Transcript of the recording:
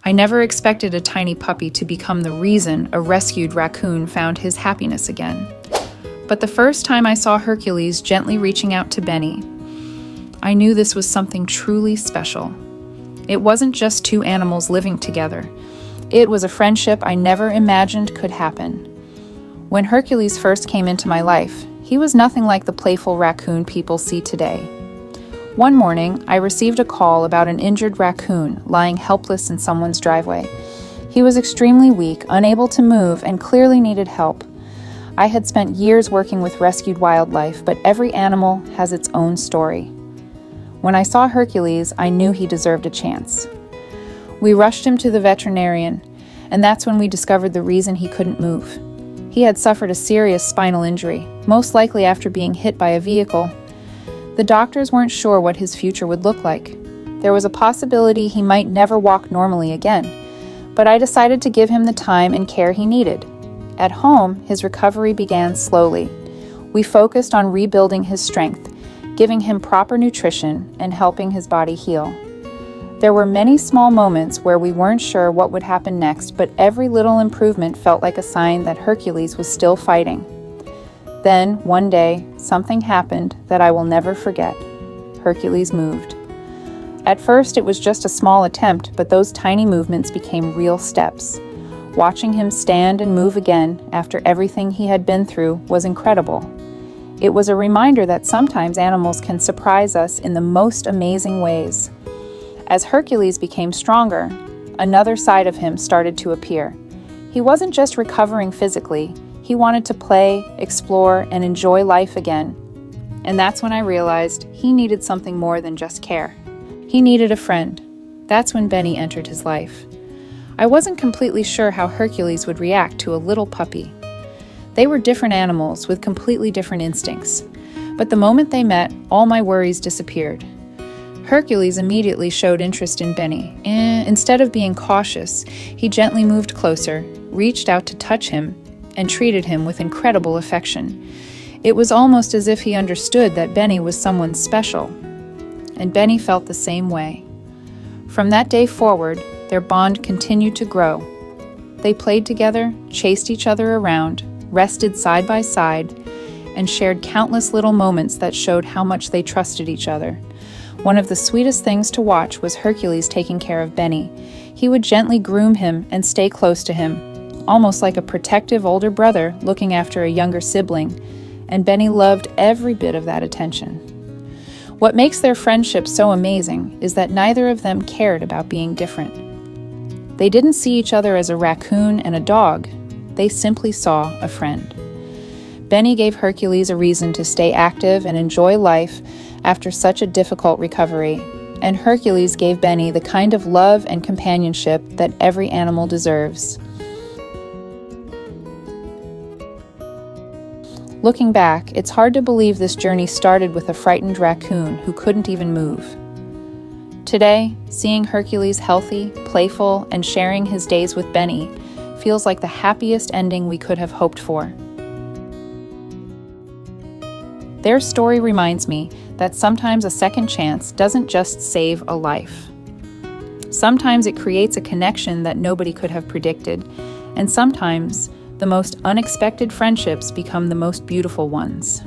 I never expected a tiny puppy to become the reason a rescued raccoon found his happiness again. But the first time I saw Hercules gently reaching out to Benny, I knew this was something truly special. It wasn't just two animals living together. It was a friendship I never imagined could happen. When Hercules first came into my life, he was nothing like the playful raccoon people see today. One morning, I received a call about an injured raccoon lying helpless in someone's driveway. He was extremely weak, unable to move, and clearly needed help. I had spent years working with rescued wildlife, but every animal has its own story. When I saw Hercules, I knew he deserved a chance. We rushed him to the veterinarian, and that's when we discovered the reason he couldn't move. He had suffered a serious spinal injury, most likely after being hit by a vehicle. The doctors weren't sure what his future would look like. There was a possibility he might never walk normally again, but I decided to give him the time and care he needed. At home, his recovery began slowly. We focused on rebuilding his strength, giving him proper nutrition, and helping his body heal. There were many small moments where we weren't sure what would happen next, but every little improvement felt like a sign that Hercules was still fighting. Then, one day, something happened that I will never forget. Hercules moved. At first, it was just a small attempt, but those tiny movements became real steps. Watching him stand and move again after everything he had been through was incredible. It was a reminder that sometimes animals can surprise us in the most amazing ways. As Hercules became stronger, another side of him started to appear. He wasn't just recovering physically, he wanted to play, explore, and enjoy life again. And that's when I realized he needed something more than just care. He needed a friend. That's when Benny entered his life. I wasn't completely sure how Hercules would react to a little puppy. They were different animals with completely different instincts. But the moment they met, all my worries disappeared. Hercules immediately showed interest in Benny, and instead of being cautious, he gently moved closer, reached out to touch him, and treated him with incredible affection. It was almost as if he understood that Benny was someone special, and Benny felt the same way. From that day forward, their bond continued to grow. They played together, chased each other around, rested side by side, and shared countless little moments that showed how much they trusted each other. One of the sweetest things to watch was Hercules taking care of Benny. He would gently groom him and stay close to him, almost like a protective older brother looking after a younger sibling, and Benny loved every bit of that attention. What makes their friendship so amazing is that neither of them cared about being different. They didn't see each other as a raccoon and a dog. They simply saw a friend. Benny gave Hercules a reason to stay active and enjoy life after such a difficult recovery, and Hercules gave Benny the kind of love and companionship that every animal deserves. Looking back, it's hard to believe this journey started with a frightened raccoon who couldn't even move. Today, seeing Hercules healthy, playful, and sharing his days with Benny feels like the happiest ending we could have hoped for. Their story reminds me that sometimes a second chance doesn't just save a life. Sometimes it creates a connection that nobody could have predicted, and sometimes the most unexpected friendships become the most beautiful ones.